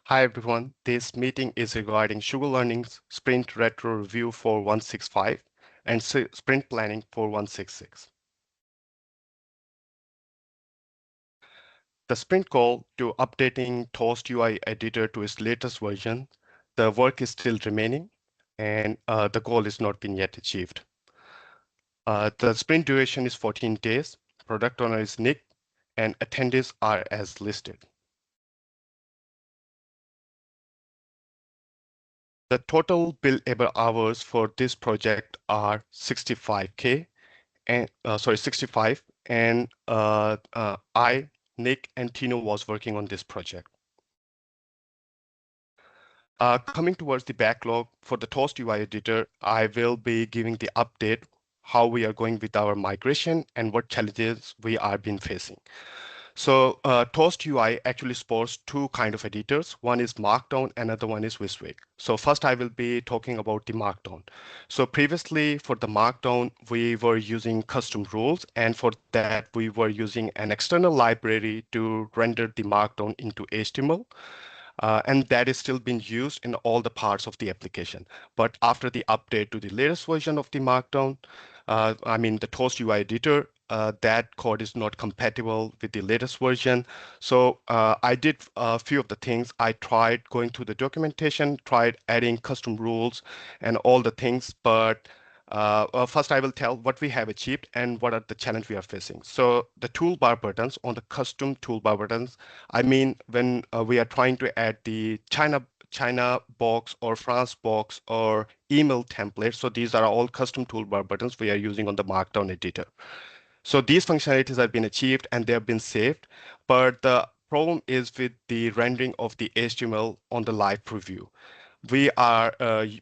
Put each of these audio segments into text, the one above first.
Hi everyone, this meeting is regarding SugarLearning's Sprint Retro Review for 165 and Sprint Planning for 166. The sprint goal to updating Toast UI editor to its latest version, the work is still remaining and the goal is not been yet achieved. The sprint duration is 14 days, product owner is Nick, and attendees are as listed. The total billable hours for this project are 65K. And 65, and I, Nick, and Tino was working on this project. Coming towards the backlog for the Toast UI editor, I will be giving the update how we are going with our migration and what challenges we are been facing. So Toast UI actually supports two kind of editors. One is Markdown, another one is Viswig. So first I will be talking about the Markdown. So previously for the Markdown, we were using custom rules, and for that we were using an external library to render the Markdown into HTML. And that is still being used in all the parts of the application. But after the update to the latest version of the Markdown, the Toast UI editor, that code is not compatible with the latest version. So I did a few of the things. I tried going through the documentation, tried adding custom rules and all the things, but first, I will tell what we have achieved and what are the challenge we are facing. So the toolbar buttons on the custom toolbar buttons, when we are trying to add the China box or France box or email template. So these are all custom toolbar buttons we are using on the Markdown editor. So these functionalities have been achieved and they have been saved, but the problem is with the rendering of the HTML on the live preview. We are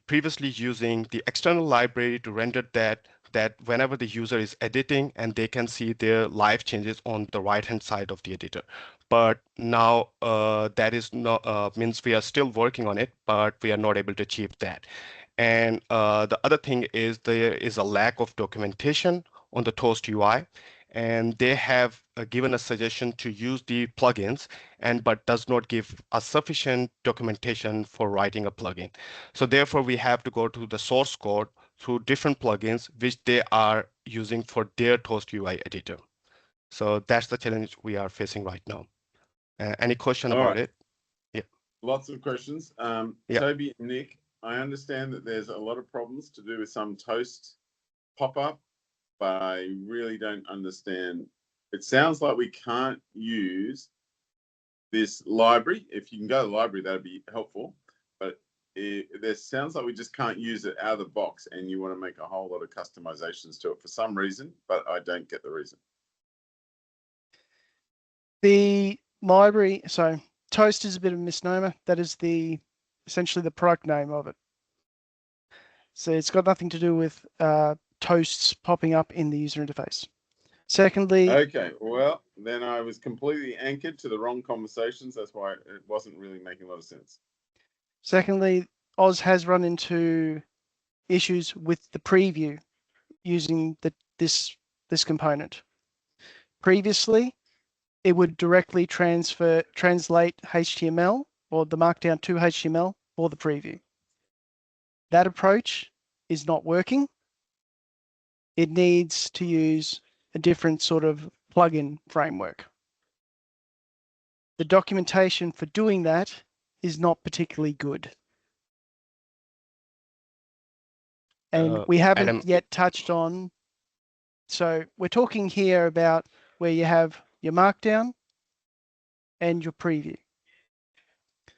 previously using the external library to render that whenever the user is editing and they can see their live changes on the right hand side of the editor. But now that is not means we are still working on it, but we are not able to achieve that. And the other thing is there is a lack of documentation on the Toast UI, and they have given a suggestion to use the plugins but does not give a sufficient documentation for writing a plugin. So therefore we have to go to the source code through different plugins which they are using for their Toast UI editor. So that's the challenge we are facing right now. Any question about it? Yeah. Lots of questions. Yeah. Toby and Nick, I understand that there's a lot of problems to do with some Toast pop-up, but I really don't understand. It sounds like we can't use this library. If you can go to the library, that'd be helpful. But there sounds like we just can't use it out of the box, and you want to make a whole lot of customizations to it for some reason, but I don't get the reason. The library, so Toast is a bit of a misnomer. That is essentially the product name of it. So it's got nothing to do with toasts popping up in the user interface. Secondly, okay, well, then I was completely anchored to the wrong conversations. That's why it wasn't really making a lot of sense. Secondly, Oz has run into issues with the preview using this component. Previously, it would directly translate HTML or the Markdown to HTML for the preview. That approach is not working. It needs to use a different sort of plugin framework. The documentation for doing that is not particularly good. And we haven't yet touched on, so we're talking here about where you have your Markdown and your preview.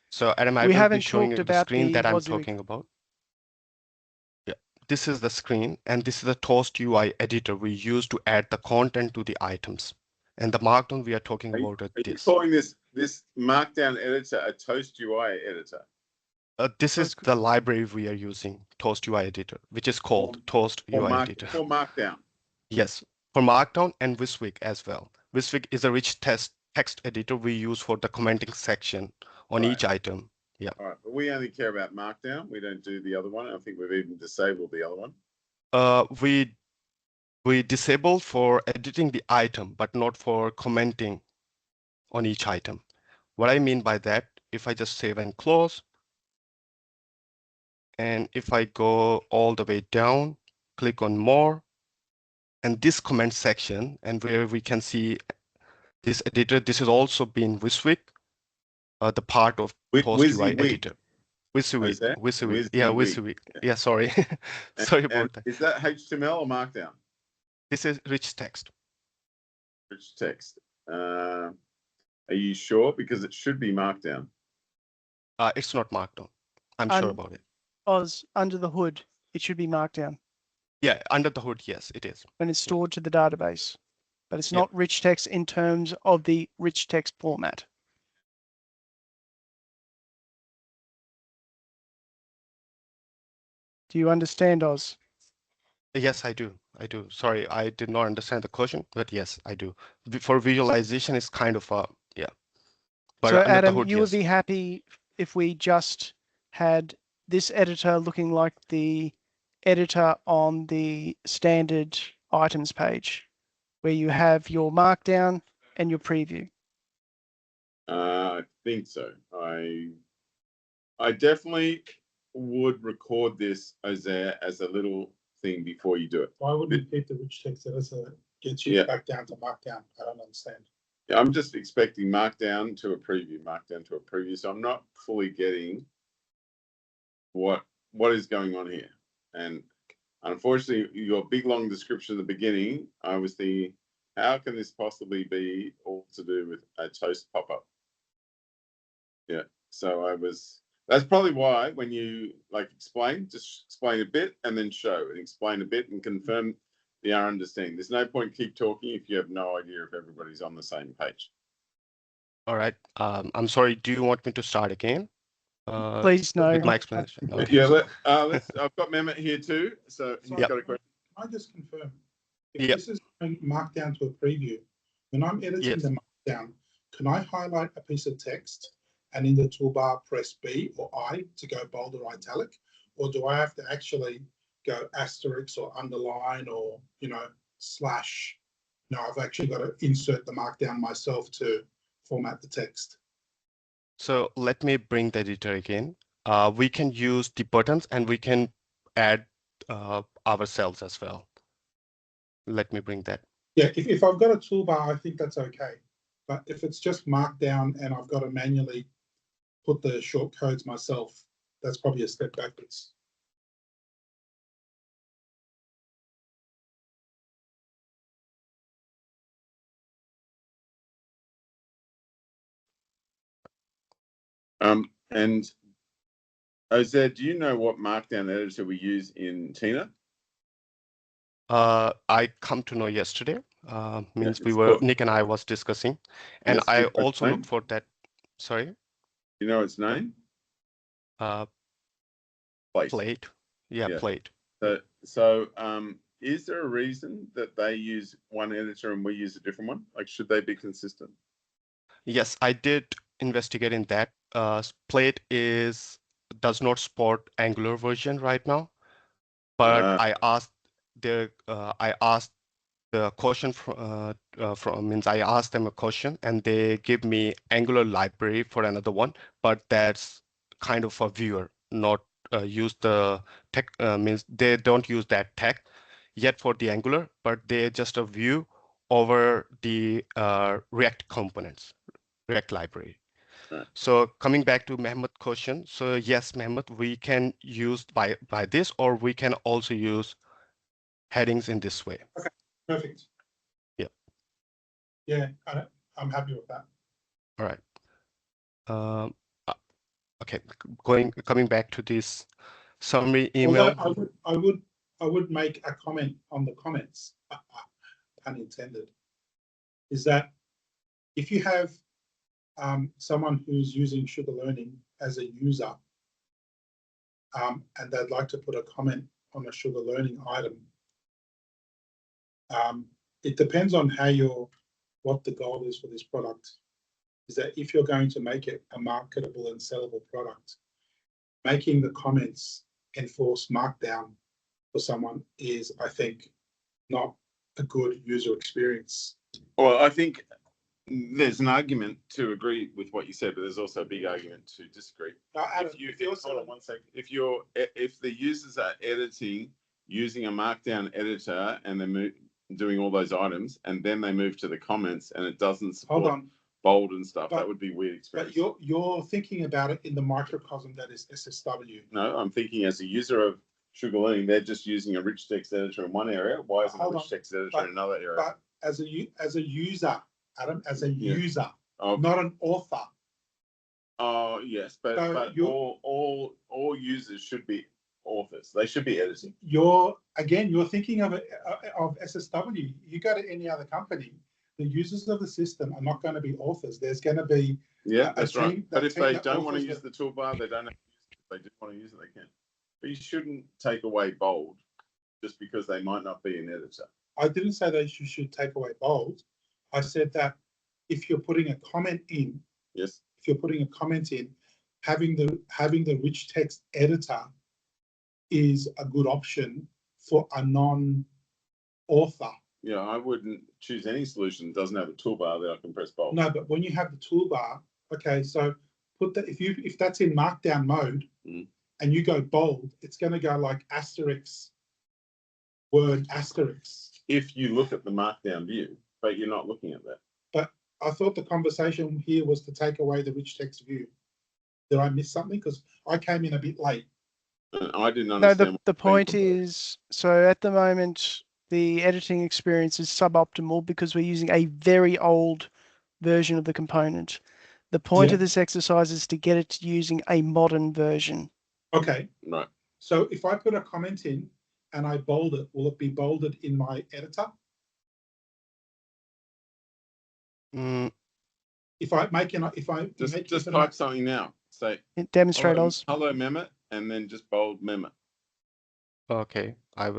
So Adam, I will be showing you the screen that I'm talking about. Yeah, this is the screen, and this is the Toast UI editor we use to add the content to the items. And the Markdown we are talking about is this. Are you calling this Markdown editor a Toast UI editor? This is the library we are using, Toast UI editor, which is called Toast UI editor. For Markdown? Yes, for Markdown and Viswig as well. Viswig is a rich text editor we use for the commenting section on each item. Yeah. All right, but we only care about Markdown. We don't do the other one. I think we've even disabled the other one. We disable for editing the item, but not for commenting on each item. What I mean by that if I just save and close, and if I go all the way down, click on more, and this comment section, and where we can see this editor, this is also been WYSIWYG, the part of Toast UI WYSIWYG. editor. WYSIWYG, Is that WYSIWYG, yeah, WYSIWYG. Yeah, sorry, sorry And about that. is that HTML or Markdown? This is rich text. Rich text. Are you sure? Because it should be Markdown. It's not Markdown. I'm sure about it. Oz, under the hood, it should be Markdown Yeah, under the hood, yes, it is. when it's stored to the database, but it's Yep. not rich text in terms of the rich text format. Do you understand, Oz? Yes, I do. I do. Sorry, I did not understand the question, but yes, I do. For visualization, it's kind of yeah. But So under the Adam, hood, you yes. would be happy if we just had this editor looking like the editor on the standard items page, where you have your markdown and your preview. I think so. I definitely would record this as a little thing before you do it. Why would we keep the rich text editor? Get you back down to Markdown. I don't understand. Yeah, I'm just expecting Markdown to a preview, Markdown to a preview. So I'm not fully getting what is going on here. And unfortunately, your big long description at the beginning, I was thinking, how can this possibly be all to do with a toast pop-up? Yeah. So that's probably why when you explain, just explain a bit and then show, and explain a bit and confirm the understanding. There's no point keep talking if you have no idea if everybody's on the same page. All right. I'm sorry. Do you want me to start again? Please no. With my explanation. Okay. Yeah. Let's. I've got Mehmet here too, so he's got a question. Can I just confirm? If this is Markdown to a preview, when I'm editing the Markdown, can I highlight a piece of text and in the toolbar press B or I to go bold or italic, or do I have to actually go asterisk or underline or slash? No, I've actually got to insert the Markdown myself to format the text. So let me bring the editor again. We can use the buttons and we can add ourselves as well. Let me bring that. Yeah, if I've got a toolbar, I think that's okay. But if it's just Markdown and I've got to manually put the short codes myself, that's probably a step backwards. And Ozed, do you know what Markdown editor we use in Tina? I come to know yesterday. Means Nick and I was discussing, and I also looked for that. Sorry. You know its name? Plate. Yeah, Plate. So is there a reason that they use one editor and we use a different one? Like, should they be consistent? Yes, I did investigate in that. Plate does not support Angular version right now, but I asked the question I asked them a question and they give me Angular library for another one, but that's kind of a viewer, not use the tech. Means they don't use that tech yet for the Angular, but they're just a view over the React components, React library. So coming back to Mehmet's question, so yes, Mehmet, we can use by this, or we can also use headings in this way. Okay, perfect. Yeah. Yeah, I'm happy with that. All right. Okay, coming back to this summary email. Although I would make a comment on the comments, pun intended, is that if you have someone who's using SugarLearning as a user and they'd like to put a comment on a SugarLearning item, it depends on what the goal is for this product. Is that if you're going to make it a marketable and sellable product, making the comments enforce Markdown for someone is, I think, not a good user experience. Well, I think There's an argument to agree with what you said, but there's also a big argument to disagree. Adam, Hold on one second. If the users are editing using a Markdown editor and they're doing all those items, and then they move to the comments and it doesn't support bold and stuff, that would be weird experience. But you're thinking about it in the microcosm that is SSW. No, I'm thinking as a user of SugarLearning, they're just using a rich text editor in one area. Why isn't a rich text editor in another area? But as a user, Adam, as a user, not an author. Oh yes, but all users should be authors. They should be editing. You're thinking of SSW. You go to any other company, the users of the system are not going to be authors. There's going to be that's right. But if they don't want to use the toolbar, they don't have to use it. If they do want to use it, they can. But you shouldn't take away bold just because they might not be an editor. I didn't say that you should take away bold. I said that if you're putting a comment in, yes. If you're putting a comment in, having the rich text editor is a good option for a non-author. Yeah, I wouldn't choose any solution that doesn't have a toolbar that I can press bold. No, but when you have the toolbar, okay, so put that if that's in Markdown mode and you go bold, it's going to go like asterisk, word asterisk. If you look at the Markdown view, but you're not looking at that. But I thought the conversation here was to take away the rich text view. Did I miss something? Because I came in a bit late. I didn't understand. No, the point is, so at the moment, the editing experience is suboptimal because we're using a very old version of the component. The point of this exercise is to get it to using a modern version. Okay. Right. So if I put a comment in and I bold it, will it be bolded in my editor? If I just type something now. Say demonstrate Oz. Hello Mehmet, and then just bold Mehmet. Okay, I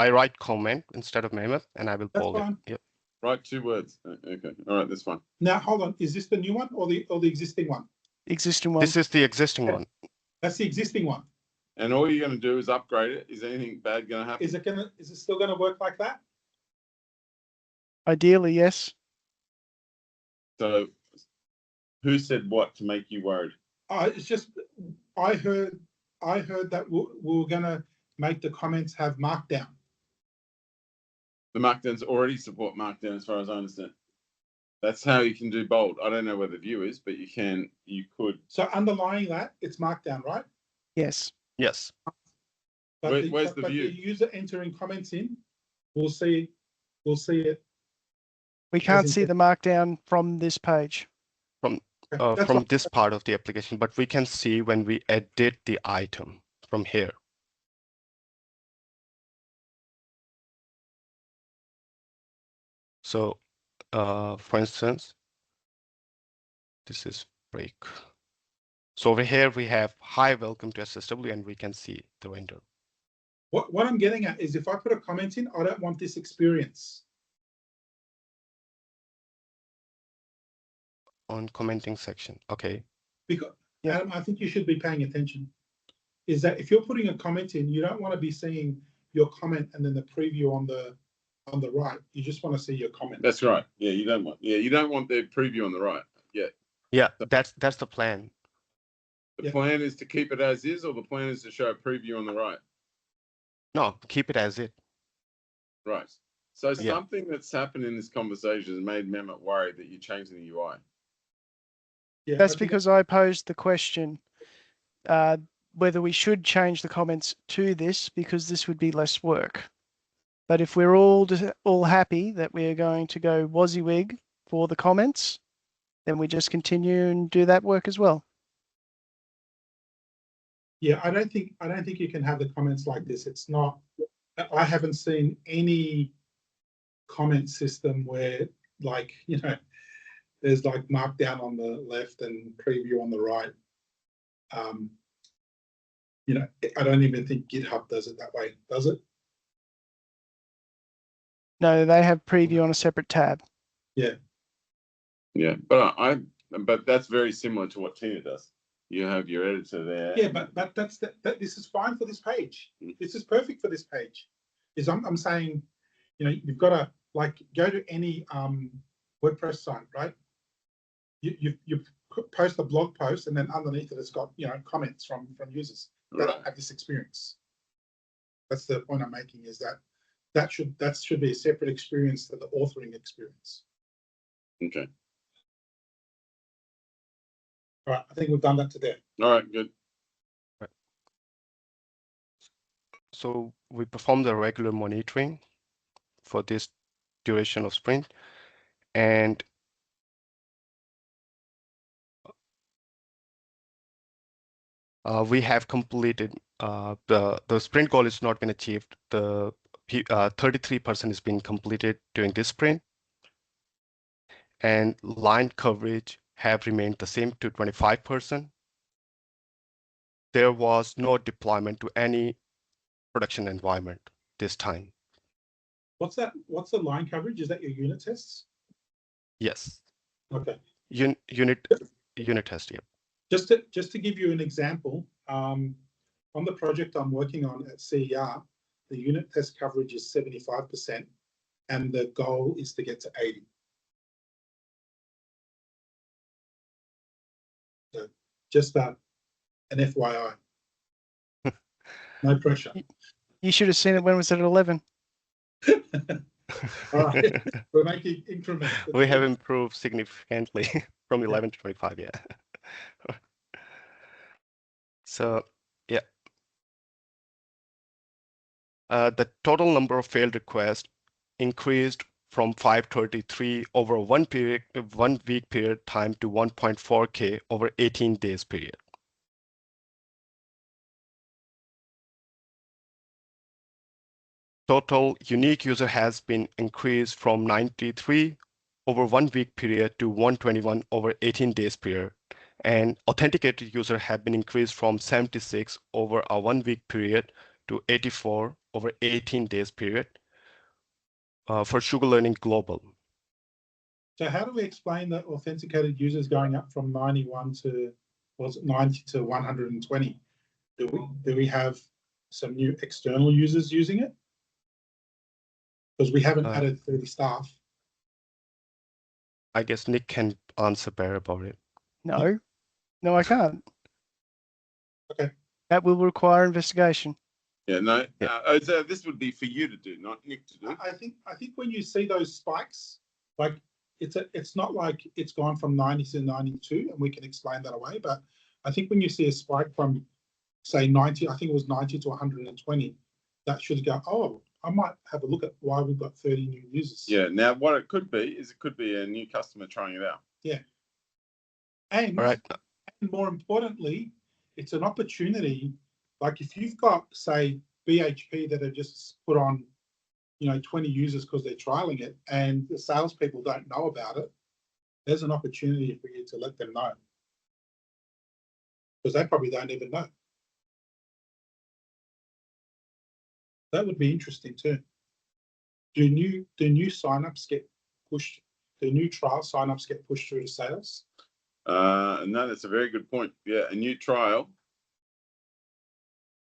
write comment instead of Mehmet, and I will bold it. Yep. Write 2 words. Okay, all right, that's fine. Now hold on. Is this the new one or the existing one? Existing one. This is the existing one. That's the existing one. And all you're going to do is upgrade it. Is anything bad going to happen? Is it still going to work like that? Ideally, yes. So, who said what to make you worried? It's just I heard that we were going to make the comments have Markdown. The Markdowns already support Markdown, as far as I understand. That's how you can do bold. I don't know where the view is, but you could. So underlying that, it's Markdown, right? Yes. Yes. But where's the view? The user entering comments in, we'll see it. We can't see the Markdown from this page. From this part of the application, but we can see when we edit the item from here. So, for instance, this is break. So over here we have hi, welcome to SSW, and we can see the render. What I'm getting at is if I put a comment in, I don't want this experience. On commenting section, okay. Because Adam, I think you should be paying attention. Is that if you're putting a comment in, you don't want to be seeing your comment and then the preview on the right. You just want to see your comment. That's right. Yeah, you don't want the preview on the right. Yeah. Yeah, that's the plan. The plan is to keep it as is, or the plan is to show a preview on the right? No, keep it as it. Right. So something that's happened in this conversation has made Mehmet worried that you're changing the UI. Yeah, that's because I posed the question whether we should change the comments to this because this would be less work. But if we're all happy that we are going to go WYSIWYG for the comments, then we just continue and do that work as well. Yeah, I don't think you can have the comments like this. It's not. I haven't seen any comment system where, like, there's like Markdown on the left and preview on the right. I don't even think GitHub does it that way, does it? No, they have preview on a separate tab. Yeah. Yeah, but that's very similar to what Tina does. You have your editor there. Yeah, but this is fine for this page. This is perfect for this page. I'm saying, you've got to like go to any WordPress site, right? you post a blog post, and then underneath it, it's got comments from users that have this experience. That's the point I'm making, is that should be a separate experience to the authoring experience. Okay. All right, I think we've done that to death. All right, good. Right. So we perform the regular monitoring for this duration of sprint, and we have completed the sprint goal is not been achieved. The 33% has been completed during this sprint, and line coverage have remained the same to 25%. There was no deployment to any production environment this time. What's that? What's the line coverage? Is that your unit tests? Yes. Okay. Unit test. Yeah. Just to give you an example, on the project I'm working on at CER, the unit test coverage is 75%, and the goal is to get to 80. So just an FYI. No pressure. You should have seen it when it was at 11. All right, we're making increments. We have improved significantly from 11 to 25. Yeah. So yeah. The total number of failed requests increased from 533 over a 1 week period time to 1.4K over 18 days period. Total unique user has been increased from 93 over 1 week period to 121 over 18 days period. And authenticated user have been increased from 76 over a 1 week period to 84 over 18 days period for SugarLearning Global. So how do we explain that authenticated users going up from 91 to, was it 90 to 120? Do we have some new external users using it? Because we haven't added 30 staff. I guess Nick can answer better about it. No, I can't. Okay. That will require investigation. Yeah, no. Yeah. So this would be for you to do, not Nick to do. I think when you see those spikes, like it's not like it's gone from 90 to 92, and we can explain that away. But I think when you see a spike from, say, 90, I think it was 90 to 120, that should go, oh, I might have a look at why we've got 30 new users. Yeah. Now, what it could be is it could be a new customer trying it out. Yeah. And, All right. and more importantly, it's an opportunity. Like if you've got, say, BHP that have just put on, 20 users because they're trialing it, and the salespeople don't know about it, there's an opportunity for you to let them know, because they probably don't even know. That would be interesting too. Do new signups get pushed? Do new trial signups get pushed through to sales? No, that's a very good point. Yeah, a new trial.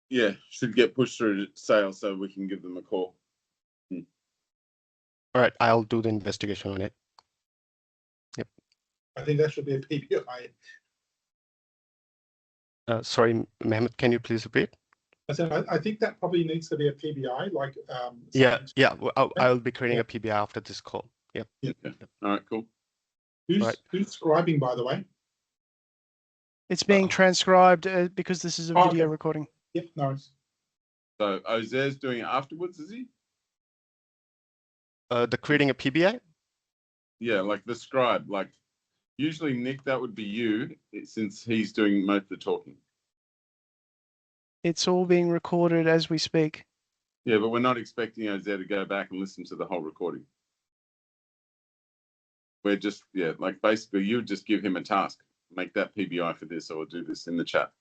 Yeah, should get pushed through to sales so we can give them a call. All right, I'll do the investigation on it. Yep. I think that should be a PBI. Sorry, Mehmet, can you please repeat? I said I think that probably needs to be a PBI. Like yeah. I'll be creating a PBI after this call. Yep. Okay. All right, cool. Who's scribing, by the way? It's being transcribed because this is a video recording. Yep, no worries. So Ozer's doing it afterwards, is he? The creating a PBI? Yeah, like the scribe. Like usually, Nick, that would be you, since he's doing most of the talking. It's all being recorded as we speak. Yeah, but we're not expecting Ozer to go back and listen to the whole recording. We're just, like basically you just give him a task. Make that PBI for this, or do this in the chat.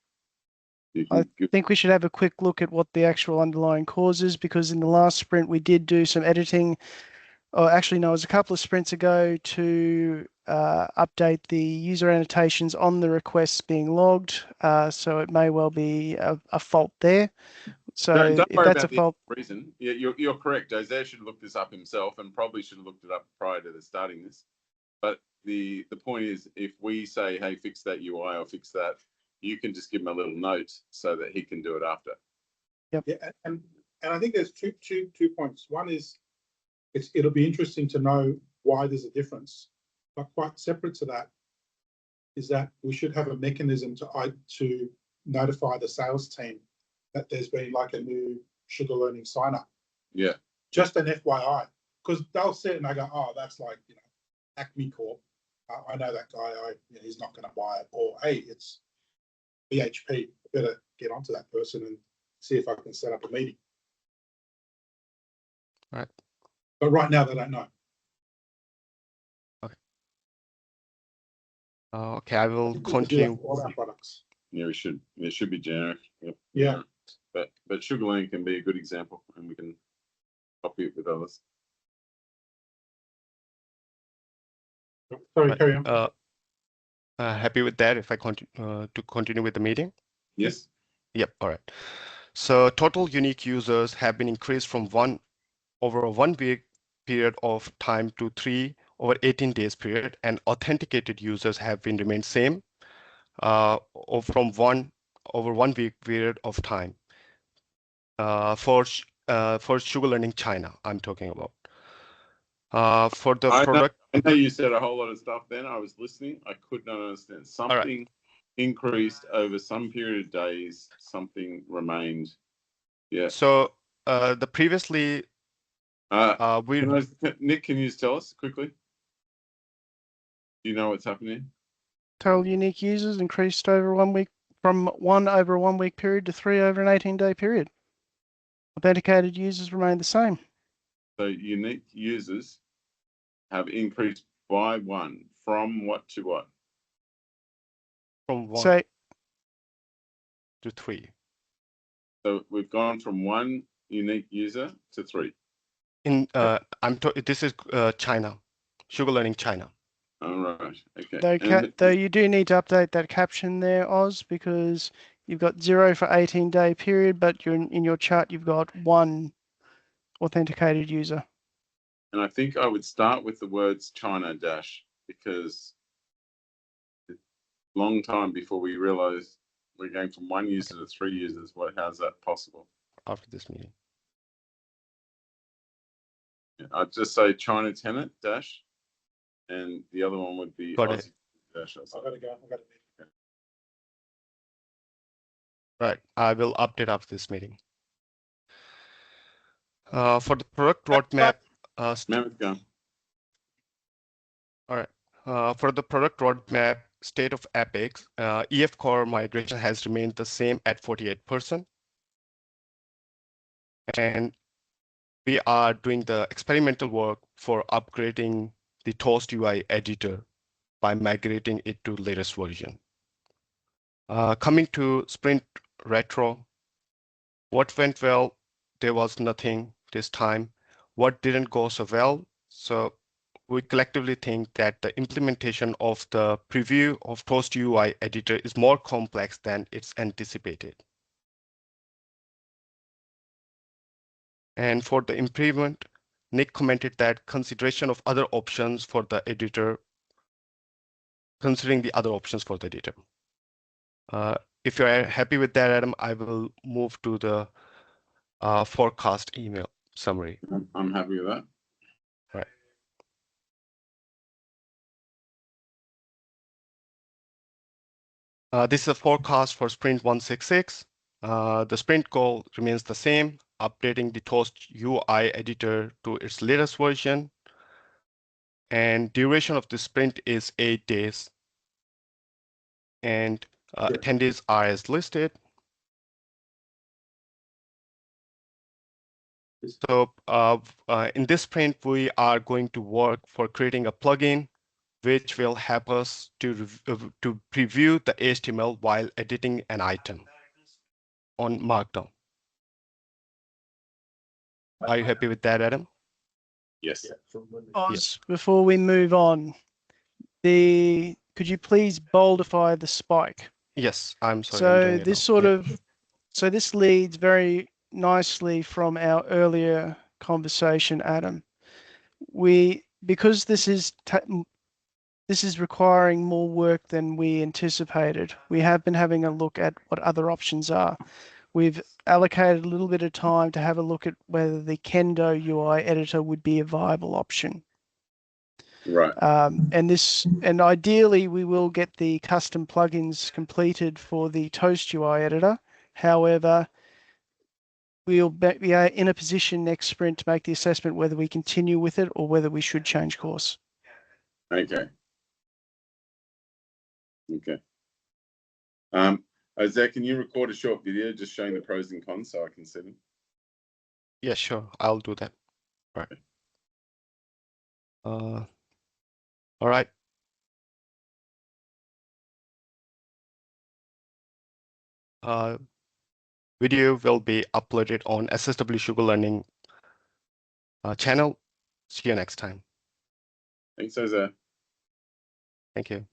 I think we should have a quick look at what the actual underlying cause is, because in the last sprint we did do some editing. Oh, actually, no, it was a couple of sprints ago to update the user annotations on the requests being logged. So it may well be a fault there. So don't if worry that's about a fault, the reason. Yeah, you're correct. Ozer should look this up himself, and probably should have looked it up prior to starting this. But the point is, if we say, hey, fix that UI or fix that, you can just give him a little note so that he can do it after. Yep. Yeah, and I think there's two points. One is it'll be interesting to know why there's a difference, but quite separate to that is that we should have a mechanism to notify the sales team that there's been like a new SugarLearning sign up. Yeah. Just an FYI, because they'll see it and they go, oh, that's like, you know, Acme Corp. I know that guy. He's not going to buy it. Or hey, it's BHP. I better get onto that person and see if I can set up a meeting. Right. But right now they don't know. Okay. Okay, I will continue. All our products. Yeah, we should. It should be generic. Yep. Yeah. But SugarLearning can be a good example, and we can copy it with others. Sorry, carry on. Happy with that if I continue with the meeting? Yes. Yep, all right. So total unique users have been increased from 1 over a 1 week period of time to 3 over 18 days period, and authenticated users have been remained same from 1 over 1 week period of time for SugarLearning China, I'm talking about. For the product. I know you said a whole lot of stuff then. I was listening. I could not understand. Something increased over some period of days. Something remained. Yeah. So the previously Nick, can you just tell us quickly? Do you know what's happening? Total unique users increased over 1 week from 1 over a 1 week period to 3 over an 18-day period. Authenticated users remain the same. So unique users have increased by 1 from what to what? From 1 to 3. So we've gone from 1 unique user to 3. This is China, SugarLearning China. All right. Okay. Though you do need to update that caption there, Oz, because you've got 0 for 18-day period, but in your chart you've got 1 authenticated user. And I think I would start with the words China dash, because it's a long time before we realize we're going from 1 user to 3 users. How's that possible? After this meeting. Yeah, I'd just say China tenant dash, and the other one would be Aussie dash. I've got to go. I've got to meet. Right, I will update after this meeting. For the product roadmap, all right. For the product roadmap state of Apex, EF core migration has remained the same at 48%. And we are doing the experimental work for upgrading the Toast UI editor by migrating it to latest version. Coming to Sprint Retro, what went well? There was nothing this time. What didn't go so well? So we collectively think that the implementation of the preview of Toast UI editor is more complex than it's anticipated. And for the improvement, Nick commented that consideration of other options for the editor, considering the other options for the editor. If you're happy with that, Adam, I will move to the forecast email summary. I'm happy with that. Right. This is a forecast for Sprint 166. The sprint goal remains the same, updating the Toast UI editor to its latest version. And duration of the sprint is 8 days. And attendees are as listed. So in this sprint, we are going to work for creating a plugin which will help us to preview the HTML while editing an item on Markdown. Are you happy with that, Adam? Yes. Oz, before we move on, could you please boldify the spike? Yes, I'm sorry. So this leads very nicely from our earlier conversation, Adam. Because this is this is requiring more work than we anticipated. We have been having a look at what other options are. We've allocated a little bit of time to have a look at whether the Kendo UI editor would be a viable option. Right. And ideally, we will get the custom plugins completed for the Toast UI editor. However, we'll be in a position next sprint to make the assessment whether we continue with it or whether we should change course. Okay. Okay. Zach, can you record a short video just showing the pros and cons so I can see them? Yeah, sure. I'll do that. All right. All right. Video will be uploaded on SSW SugarLearning channel. See you next time. Thanks, Jose. Thank you.